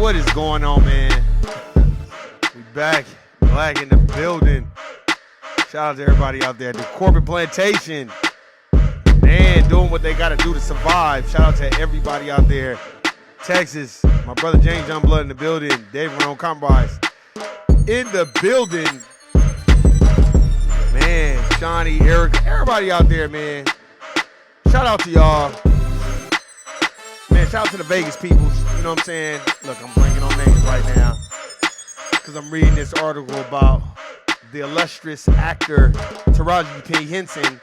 what is going on, man? We back. Black in the building. Shout out to everybody out there. The Corporate Plantation. Man, doing what they got to do to survive. Shout out to everybody out there. Texas. My brother James Youngblood in the building. Dave Ramon Compromise in the building. Man, Shawnee, Erica, everybody out there, man. Shout out to y'all. Man, shout out to the Vegas peoples. You know what I'm saying? Look, I'm blanking on names right now because I'm reading this article about the illustrious actor Taraji P. Henson.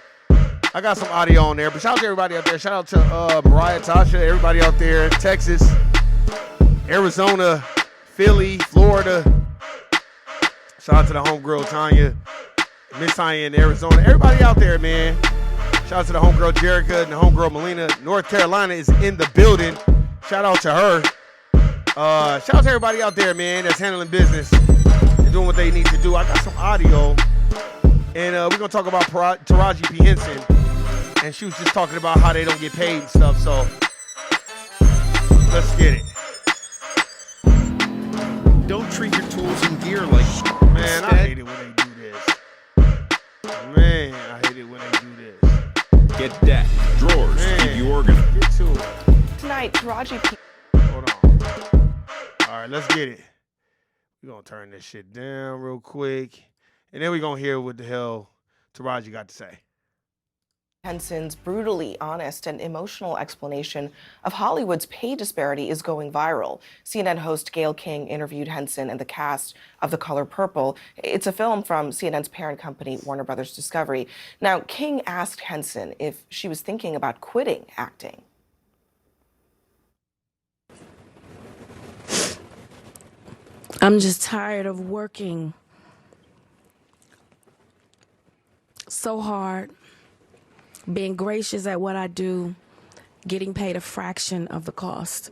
I got some audio on there, but shout out to everybody out there. Shout out to Mariah, Tasha, everybody out there, Texas, Arizona, Philly, Florida. Shout out to the homegirl Tanya, Miss Tanya in Arizona. Everybody out there, man. Shout out to the homegirl Jerica and the homegirl Melina. North Carolina is in the building. Shout out to her. Shout out to everybody out there, man, that's handling business and doing what they need to do. I got some audio, and we're going to talk about Taraji P. Henson. And she was just talking about how they don't get paid and stuff, so let's get it. Don't treat your tools and gear like man, I hate it when they do this. Man, I hate it when they do this. Get that. Drawers to keep you organized. Get to it. Tonight, Taraji P. Hold on. All right, let's get it. We're going to turn this shit down real quick. And then we're going to hear what the hell Taraji got to say. Henson's brutally honest and emotional explanation of Hollywood's pay disparity is going viral. CNN host Gayle King interviewed Henson and the cast of The Color Purple. It's a film from CNN's parent company, Warner Brothers Discovery. Now, King asked Henson if she was thinking about quitting acting. I'm just tired of working so hard, being gracious at what I do, getting paid a fraction of the cost.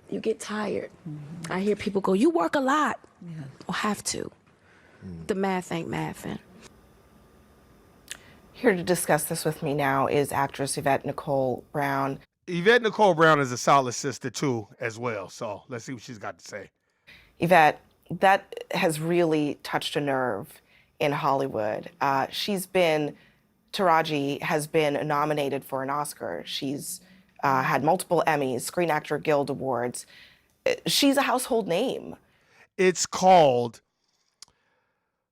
You get tired. Mm-hmm. I hear people go, you work a lot. Yeah. Well, have to. The math ain't mathing. Here to discuss this with me now is actress Yvette Nicole Brown. Yvette Nicole Brown is a solid sister, too, as well. So let's see what she's got to say. Yvette, that has really touched a nerve in Hollywood. Taraji has been nominated for an Oscar. She's had multiple Emmys, Screen Actor Guild Awards. She's a household name. It's called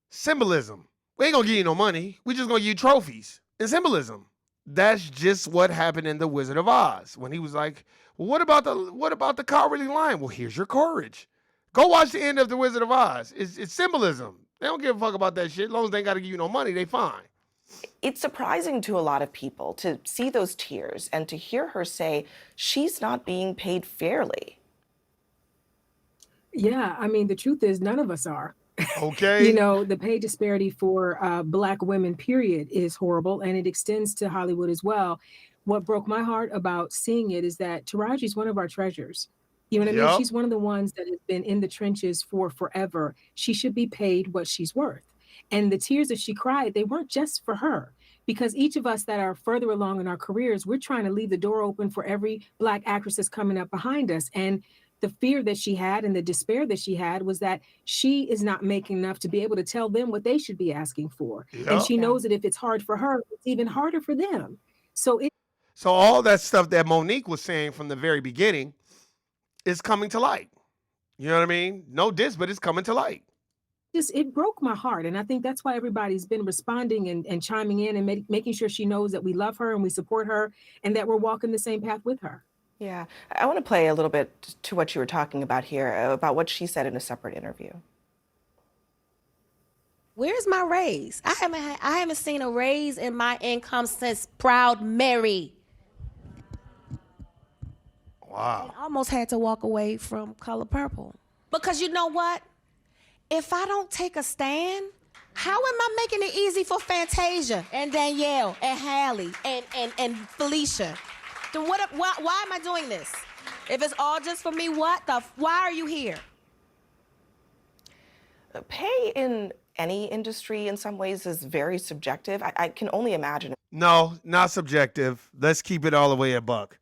symbolism. We ain't gonna give you no money. We just gonna give you trophies and symbolism. That's just what happened in The Wizard of Oz when he was like, well, what about the cowardly lion? Well, here's your courage. Go watch the end of The Wizard of Oz. It's symbolism. They don't give a fuck about that shit. As long as they ain't gotta give you no money, they fine. It's surprising to a lot of people to see those tears and to hear her say she's not being paid fairly. Yeah, I mean, the truth is none of us are. Okay. You know, the pay disparity for Black women, period, is horrible, and it extends to Hollywood as well. What broke my heart about seeing it is that Taraji's one of our treasures. You know what I mean? She's one of the ones that has been in the trenches for forever. She should be paid what she's worth. And the tears that she cried, they weren't just for her, because each of us that are further along in our careers, we're trying to leave the door open for every Black actress that's coming up behind us. And the fear that she had and the despair that she had was that she is not making enough to be able to tell them what they should be asking for. Yep. And she knows that if it's hard for her, it's even harder for them. So all that stuff that Monique was saying from the very beginning is coming to light. You know what I mean? No diss, but it's coming to light. It broke my heart. And I think that's why everybody's been responding and chiming in and making sure she knows that we love her and we support her and that we're walking the same path with her. Yeah. I want to play a little bit to what you were talking about here, about what she said in a separate interview. Where's my raise? I haven't seen a raise in my income since Proud Mary. Wow. I almost had to walk away from Color Purple. Because you know what? If I don't take a stand, how am I making it easy for Fantasia and Danielle and Hallie and Felicia? Then why am I doing this? If it's all just for me, why are you here? Pay in any industry in some ways is very subjective. I can only imagine. No, not subjective. Let's keep it all the way a buck.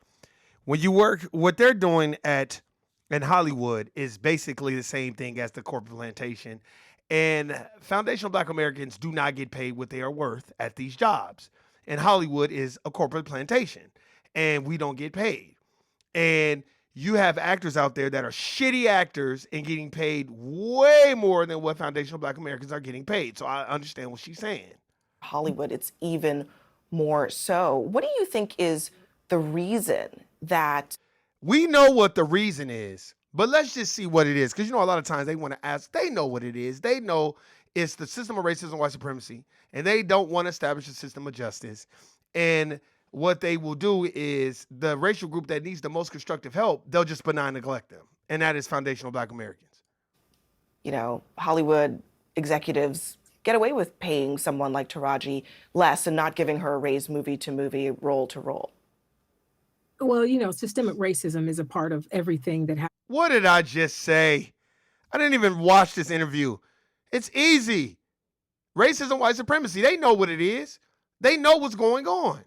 When you work, what they're doing at in Hollywood is basically the same thing as the corporate plantation. And foundational Black Americans do not get paid what they are worth at these jobs. And Hollywood is a corporate plantation, and we don't get paid. And you have actors out there that are shitty actors and getting paid way more than what foundational Black Americans are getting paid. So I understand what she's saying. Hollywood, it's even more so. What do you think is the reason that? We know what the reason is, but let's just see what it is. Because, a lot of times they want to ask, they know what it is. They know it's the system of racism and white supremacy, and they don't want to establish a system of justice. And what they will do is the racial group that needs the most constructive help, they'll just benign neglect them. And that is foundational Black Americans. Hollywood executives get away with paying someone like Taraji less and not giving her a raise movie to movie, role to role. Well, systemic racism is a part of everything that happens. What did I just say? I didn't even watch this interview. It's easy. Racism, white supremacy, they know what it is. They know what's going on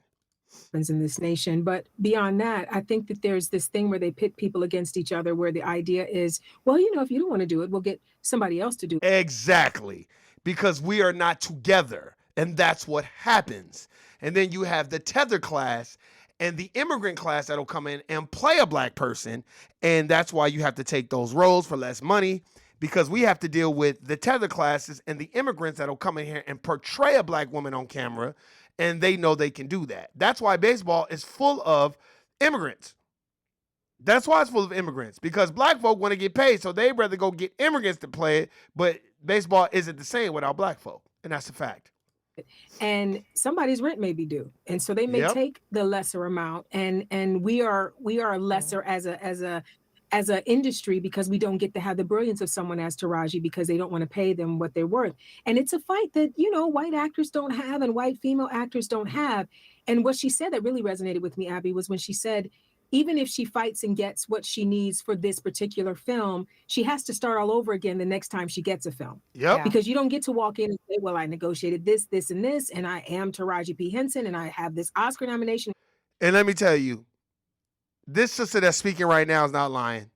in this nation. But beyond that, I think that there's this thing where they pit people against each other, where the idea is, well, if you don't want to do it, we'll get somebody else to do it. Exactly. Because we are not together. And that's what happens. And then you have the tether class and the immigrant class that'll come in and play a Black person. And that's why you have to take those roles for less money, because we have to deal with the tether classes and the immigrants that'll come in here and portray a Black woman on camera. And they know they can do that. That's why baseball is full of immigrants. That's why it's full of immigrants, because Black folk want to get paid. So they'd rather go get immigrants to play it. But baseball isn't the same without Black folk. And that's a fact. And somebody's rent may be due, and so they may take the lesser amount, and we are lesser as a industry, because we don't get to have the brilliance of someone as Taraji, because they don't want to pay them what they're worth. And it's a fight that white actors don't have and white female actors don't have. And what she said that really resonated with me, Abby, was when she said, even if she fights and gets what she needs for this particular film, she has to start all over again the next time she gets a film. Yep. Because you don't get to walk in and say, well, I negotiated this, this, and this, and I am Taraji P. Henson, and I have this Oscar nomination. And let me tell you, this sister that's speaking right now is not lying,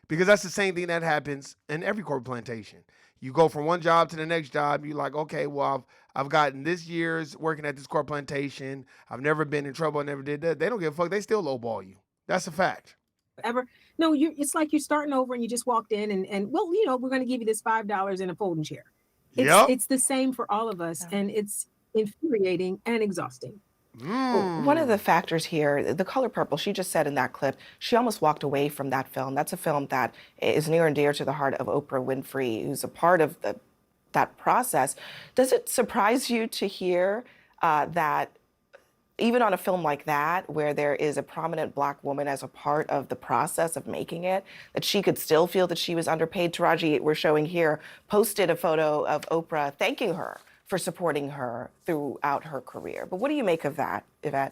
because that's the same thing that happens in every corporate plantation. You go from one job to the next job. You're like, okay, well, I've gotten this year's working at this corporate plantation. I've never been in trouble. I never did that. They don't give a fuck. They still lowball you. That's a fact. No, it's like you're starting over and you just walked in and well, we're going to give you this $5 and a folding chair. It's the same for all of us, and it's infuriating and exhausting. One of the factors here, The Color Purple, she just said in that clip, she almost walked away from that film. That's a film that is near and dear to the heart of Oprah Winfrey, who's a part of that process. Does it surprise you to hear that even on a film like that, where there is a prominent Black woman as a part of the process of making it, that she could still feel that she was underpaid? Taraji, we're showing here, posted a photo of Oprah thanking her for supporting her throughout her career. But what do you make of that, Yvette?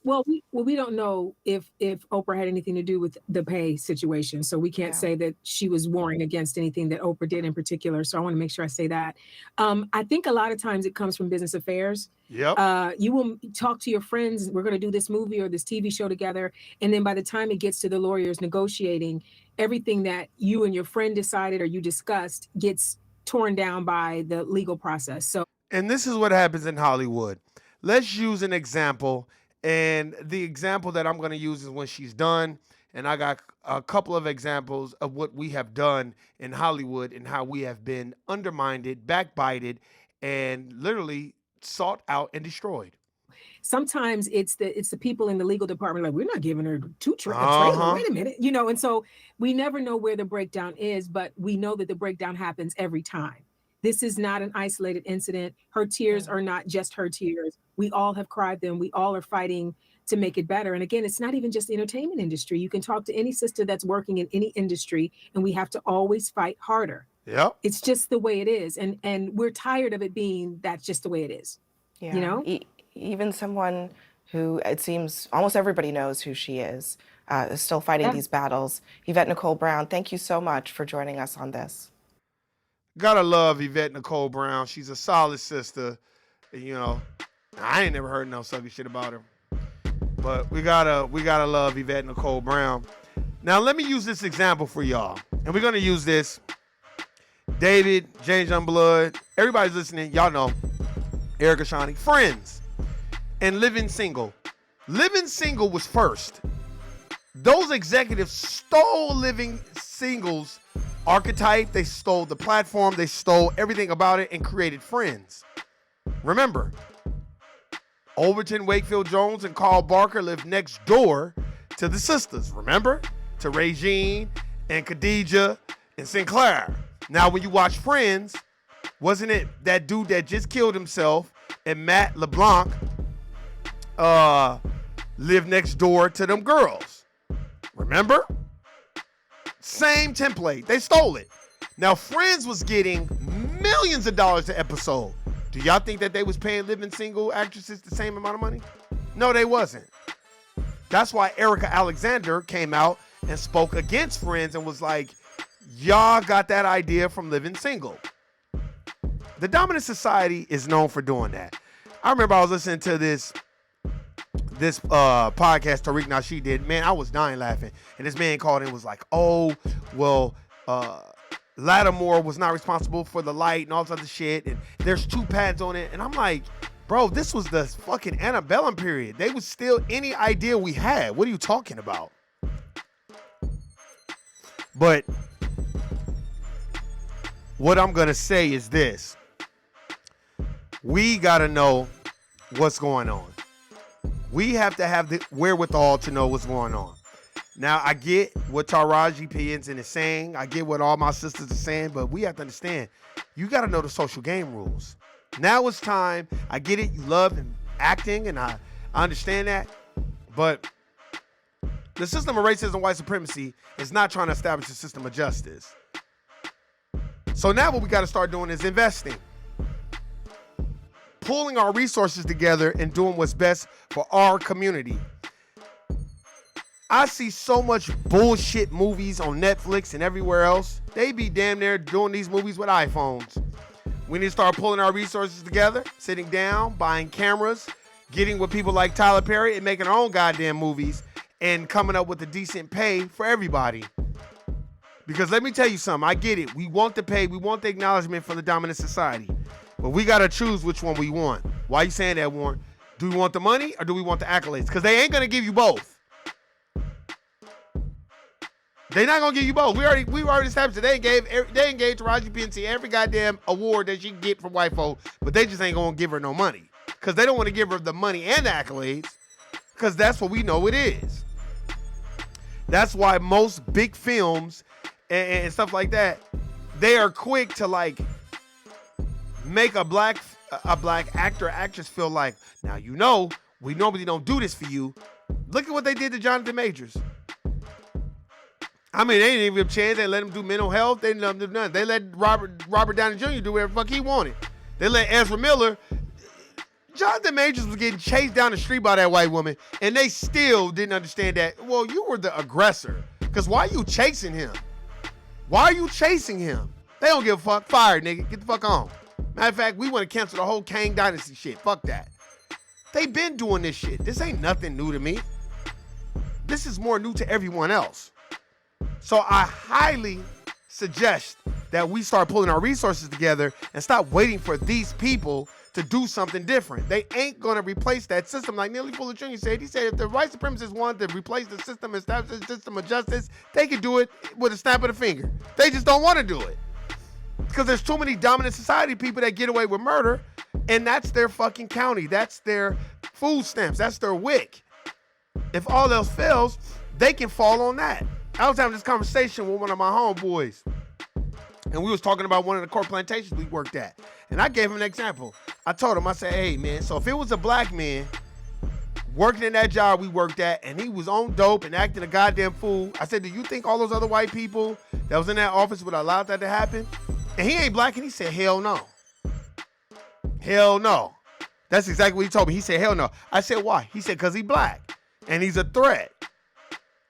Well, we don't know if Oprah had anything to do with the pay situation, so we can't say that she was warring against anything that Oprah did in particular. So I want to make sure I say that. I think a lot of times it comes from business affairs. Yep. You will talk to your friends. We're going to do this movie or this TV show together, and then by the time it gets to the lawyers negotiating, everything that you and your friend decided or you discussed gets torn down by the legal process. And this is what happens in Hollywood. Let's use an example. And the example that I'm going to use is when she's done. And I got a couple of examples of what we have done in Hollywood and how we have been undermined, backbited, and literally sought out and destroyed. Sometimes it's the people in the legal department, like, we're not giving her a trailer. Wait a minute, and so we never know where the breakdown is, but we know that the breakdown happens every time. This is not an isolated incident. Her tears are not just her tears. We all have cried them. We all are fighting to make it better. And again, it's not even just the entertainment industry. You can talk to any sister that's working in any industry, and we have to always fight harder. Yep. It's just the way it is. And we're tired of it being that's just the way it is. Yeah. Even someone who it seems almost everybody knows who she is still fighting these battles. Yvette Nicole Brown, thank you so much for joining us on this. Gotta love Yvette Nicole Brown. She's a solid sister. I ain't never heard no sucky shit about her. But we gotta love Yvette Nicole Brown. Now, let me use this example for y'all. And we're going to use this. David, James Youngblood, everybody's listening. Y'all know. Erica Shani. Friends. And Living Single. Living Single was first. Those executives stole Living Single's archetype. They stole the platform. They stole everything about it and created Friends. Remember, Overton, Wakefield Jones, and Carl Barker lived next door to the sisters. Remember? To Regine and Khadijah and Sinclair. Now, when you watch Friends, wasn't it that dude that just killed himself and Matt LeBlanc lived next door to them girls? Remember? Same template. They stole it. Now, Friends was getting millions of dollars an episode. Do y'all think that they was paying Living Single actresses the same amount of money? No, they wasn't. That's why Erica Alexander came out and spoke against Friends and was like, y'all got that idea from Living Single. The Dominant Society is known for doing that. I remember I was listening to this podcast Tariq Nasheed did. Man, I was dying laughing. And this man called in and was like, oh, well, Lattimore was not responsible for the light and all this other shit. And there's 2 patents on it. And I'm like, bro, this was the fucking antebellum period. They would steal any idea we had. What are you talking about? But what I'm going to say is this. We got to know what's going on. We have to have the wherewithal to know what's going on. Now, I get what Taraji P. Henson is saying. I get what all my sisters are saying. But we have to understand, you got to know the social game rules. Now it's time. I get it. You love acting, and I understand that. But the system of racism and white supremacy is not trying to establish a system of justice. So now what we got to start doing is investing. Pulling our resources together and doing what's best for our community. I see so much bullshit movies on Netflix and everywhere else. They be damn near doing these movies with iPhones. We need to start pulling our resources together, sitting down, buying cameras, getting with people like Tyler Perry and making our own goddamn movies and coming up with a decent pay for everybody. Because let me tell you something, I get it. We want the pay, we want the acknowledgement from the Dominant Society. But we got to choose which one we want. Why are you saying that, Warren? Do we want the money or do we want the accolades? Because they ain't going to give you both. They're not going to give you both. We already established that they gave Taraji P. Henson every goddamn award that she can get from white folk, but they just ain't going to give her no money. Because they don't want to give her the money and the accolades, because that's what we know it is. That's why most big films and stuff like that, they are quick to like make a black actor or actress feel like, now you know, we normally don't do this for you. Look at what they did to Jonathan Majors. I mean, they didn't even give a chance. They let him do mental health. They didn't let him do nothing. They let Robert Downey Jr. do whatever the fuck he wanted. They let Ezra Miller. Jonathan Majors was getting chased down the street by that white woman, and they still didn't understand that. Well, you were the aggressor. Because why are you chasing him? Why are you chasing him? They don't give a fuck. Fired, nigga. Get the fuck on. Matter of fact, we want to cancel the whole Kang Dynasty shit. Fuck that. They been doing this shit. This ain't nothing new to me. This is more new to everyone else. So I highly suggest that we start pulling our resources together and stop waiting for these people to do something different. They ain't going to replace that system. Like Neely Fuller Jr. said, he said if the white supremacists wanted to replace the system, establish a system of justice, they could do it with a snap of the finger. They just don't want to do it. Because there's too many dominant society people that get away with murder, and that's their fucking county. That's their food stamps. That's their WIC. If all else fails, they can fall on that. I was having this conversation with one of my homeboys, and we was talking about one of the court plantations we worked at. And I gave him an example. I told him, I said, hey, man, so if it was a black man working in that job we worked at, and he was on dope and acting a goddamn fool, I said, do you think all those other white people that was in that office would allow that to happen? And he ain't black, and he said, hell no. Hell no. That's exactly what he told me. He said, hell no. I said, why? He said, because he black, and he's a threat.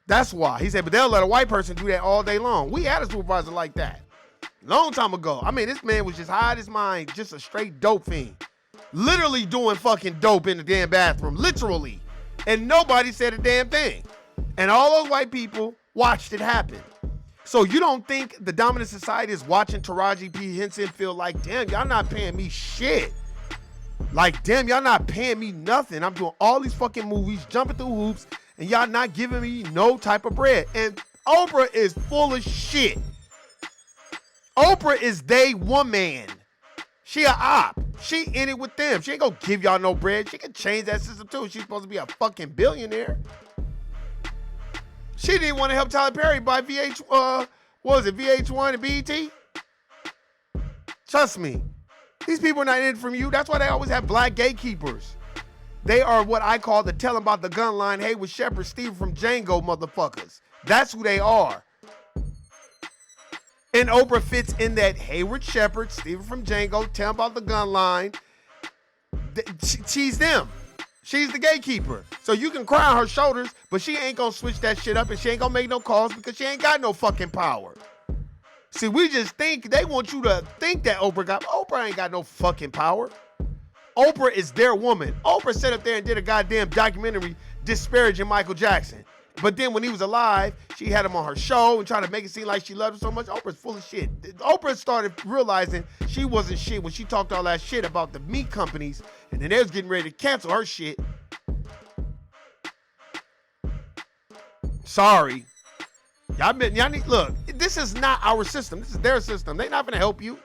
That's why. He said, but they'll let a white person do that all day long. We had a supervisor like that. Long time ago. I mean, this man was just high out his mind, just a straight dope fiend. Literally doing fucking dope in the damn bathroom. Literally. And nobody said a damn thing. And all those white people watched it happen. So you don't think the dominant society is watching Taraji P. Henson feel like, damn, y'all not paying me shit. Like, damn, y'all not paying me nothing. I'm doing all these fucking movies, jumping through hoops, and y'all not giving me no type of bread. And Oprah is full of shit. Oprah is they woman. She a op. She in it with them. She ain't gonna give y'all no bread. She can change that system too. She's supposed to be a fucking billionaire. She didn't want to help Tyler Perry buy VH1 and BET? Trust me. These people are not in it from you. That's why they always have black gatekeepers. They are what I call the tell 'em about the gun line, Hayward Shepherd, Steve from Django motherfuckers. That's who they are. And Oprah fits in that Hayward Shepherd, Steve from Django, tell 'em about the gun line. She's them. She's the gatekeeper. So you can cry on her shoulders, but she ain't gonna switch that shit up and she ain't gonna make no calls because she ain't got no fucking power. See, we just think, they want you to think that Oprah ain't got no fucking power. Oprah is their woman. Oprah sat up there and did a goddamn documentary disparaging Michael Jackson. But then when he was alive, she had him on her show and trying to make it seem like she loved him so much. Oprah's full of shit. Oprah started realizing she wasn't shit when she talked all that shit about the meat companies, and then they was getting ready to cancel her shit. Sorry. Y'all need, look, this is not our system. This is their system. They're not gonna help you.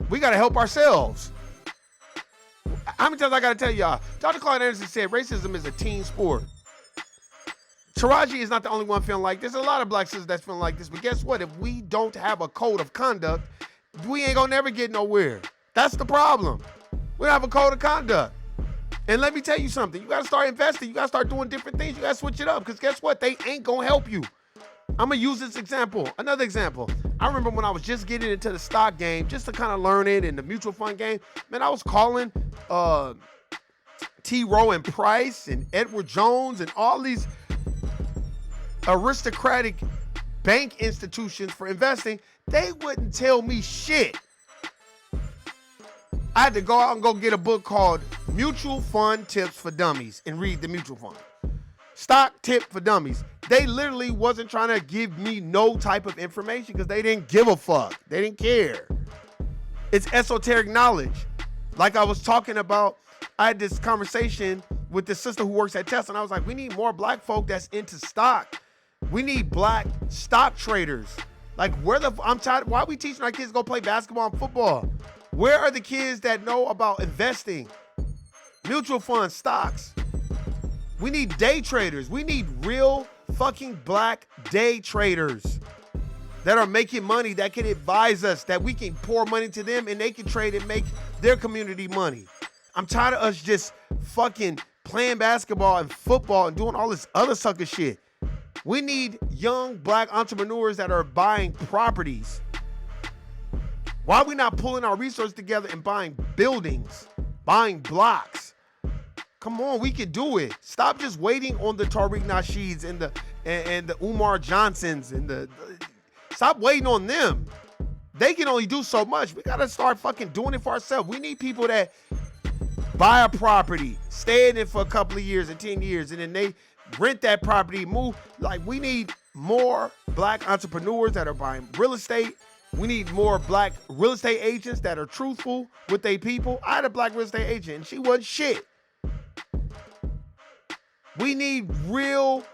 We gotta help ourselves. How many times I gotta tell y'all? Dr. Claude Anderson said racism is a team sport. Taraji is not the only one feeling like this. There's a lot of black sisters that's feeling like this. But guess what? If we don't have a code of conduct, we ain't gonna never get nowhere. That's the problem. We don't have a code of conduct. And let me tell you something. You gotta start investing. You gotta start doing different things. You gotta switch it up. Because guess what? They ain't gonna help you. I'm gonna use this example. Another example. I remember when I was just getting into the stock game, just to kind of learn it, and the mutual fund game. Man, I was calling T. Rowe and Price and Edward Jones and all these aristocratic bank institutions for investing. They wouldn't tell me shit. I had to go out and go get a book called Mutual Fund Tips for Dummies and read the mutual fund. Stock Tip for Dummies. They literally wasn't trying to give me no type of information because they didn't give a fuck. They didn't care. It's esoteric knowledge. Like I was talking about, I had this conversation with this sister who works at Tesla, and I was like, we need more black folk that's into stock. We need black stock traders. Like, I'm tired. Why are we teaching our kids to go play basketball and football? Where are the kids that know about investing? Mutual funds, stocks. We need day traders. We need real fucking black day traders that are making money, that can advise us, that we can pour money to them and they can trade and make their community money. I'm tired of us just fucking playing basketball and football and doing all this other sucker shit. We need young black entrepreneurs that are buying properties. Why are we not pulling our resources together and buying buildings, buying blocks? Come on, we can do it. Stop just waiting on the Tariq Nasheeds and the Umar Johnsons stop waiting on them. They can only do so much. We gotta start fucking doing it for ourselves. We need people that buy a property, stay in it for a couple of years and 10 years, and then they rent that property, move. Like, we need more black entrepreneurs that are buying real estate. We need more black real estate agents that are truthful with their people. I had a black real estate agent and she wasn't shit. We need real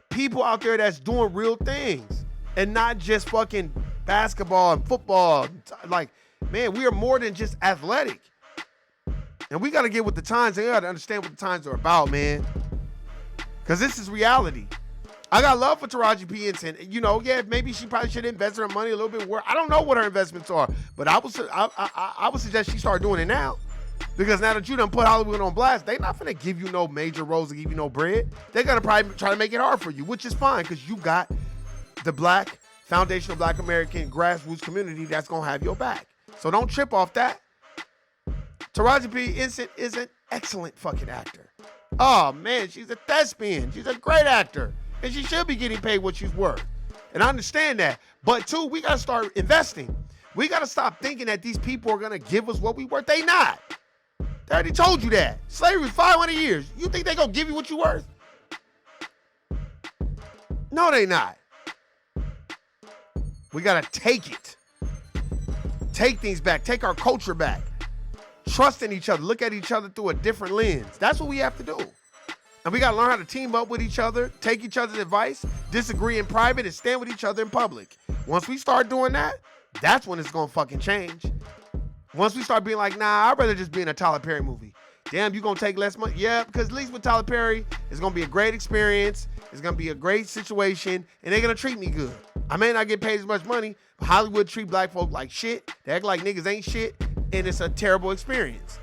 people out there that's doing real things and not just fucking basketball and football. Like, man, we are more than just athletic. And we got to get with the times, and we got to understand what the times are about, man. Because this is reality. I got love for Taraji P. Henson. You know, yeah, maybe she probably should invest her money a little bit more. I don't know what her investments are, but I would suggest she start doing it now. Because now that you done put Hollywood on blast, they not finna give you no major roles to give you no bread. They're gonna probably try to make it hard for you, which is fine, because you got the black, foundational black American grassroots community that's gonna have your back. So don't trip off that. Taraji P. Henson is an excellent fucking actor. Oh man, she's a thespian. She's a great actor. And she should be getting paid what she's worth. And I understand that. But two, we gotta start investing. We gotta stop thinking that these people are gonna give us what we worth. They not. They already told you that. Slavery was 500 years. You think they gonna give you what you worth? No, they not. We got to take it. Take things back. Take our culture back. Trust in each other. Look at each other through a different lens. That's what we have to do. And we got to learn how to team up with each other, take each other's advice, disagree in private, and stand with each other in public. Once we start doing that, that's when it's going to fucking change. Once we start being like, nah, I'd rather just be in a Tyler Perry movie. Damn, you going to take less money? Yeah, because at least with Tyler Perry, it's going to be a great experience. It's going to be a great situation, and they're going to treat me good. I may not get paid as much money, but Hollywood treat black folk like shit. They act like niggas ain't shit, and it's a terrible experience.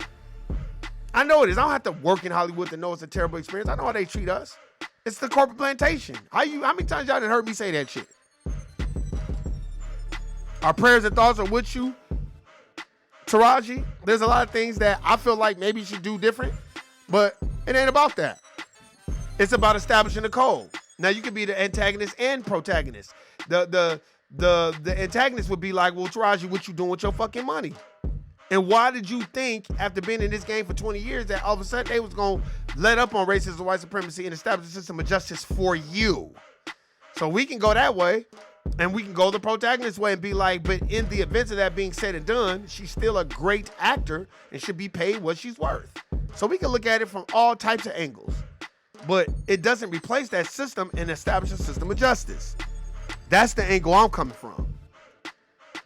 I know it is. I don't have to work in Hollywood to know it's a terrible experience. I know how they treat us. It's the corporate plantation. How many times y'all done heard me say that shit? Our prayers and thoughts are with you, Taraji. There's a lot of things that I feel like maybe you should do different, but it ain't about that. It's about establishing a code. Now you can be the antagonist and protagonist. The antagonist would be like, well, Taraji, what you doing with your fucking money? And why did you think, after being in this game for 20 years, that all of a sudden they was going to let up on racism and white supremacy and establish a system of justice for you? So we can go that way, and we can go the protagonist way and be like, but in the events of that being said and done, she's still a great actor and should be paid what she's worth. So we can look at it from all types of angles. But it doesn't replace that system and establish a system of justice. That's the angle I'm coming from.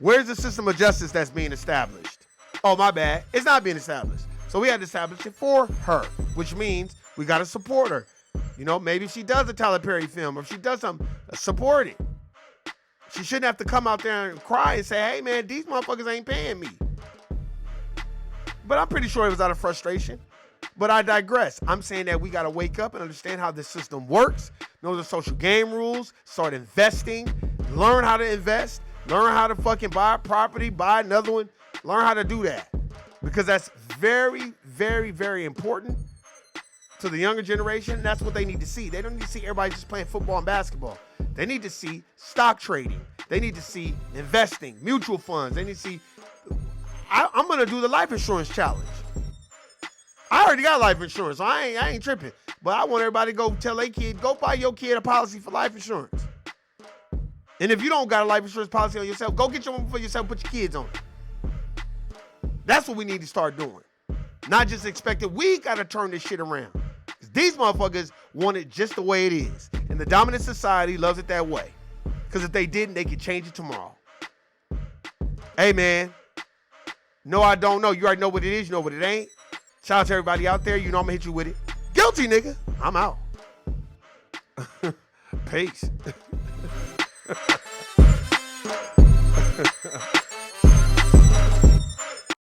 Where's the system of justice that's being established? Oh, my bad. It's not being established. So we had to establish it for her, which means we got to support her. You know, maybe if she does a Tyler Perry film or if she does something, support it. She shouldn't have to come out there and cry and say, hey, man, these motherfuckers ain't paying me. But I'm pretty sure it was out of frustration. But I digress. I'm saying that we got to wake up and understand how this system works, know the social game rules, start investing, learn how to invest, learn how to fucking buy a property, buy another one. Learn how to do that, because that's very, very, very important to the younger generation. That's what they need to see. They don't need to see everybody just playing football and basketball. They need to see stock trading. They need to see investing, mutual funds. They need to see, I'm going to do the life insurance challenge. I already got life insurance, so I ain't tripping. But I want everybody to go tell their kid, go buy your kid a policy for life insurance. And if you don't got a life insurance policy on yourself, go get one for yourself, put your kids on it. That's what we need to start doing. Not just expecting we got to turn this shit around. Because these motherfuckers want it just the way it is. And the dominant society loves it that way. Because if they didn't, they could change it tomorrow. Hey, man. No, I don't know. You already know what it is. You know what it ain't. Shout out to everybody out there. You know I'm going to hit you with it. Guilty, nigga. I'm out. Peace.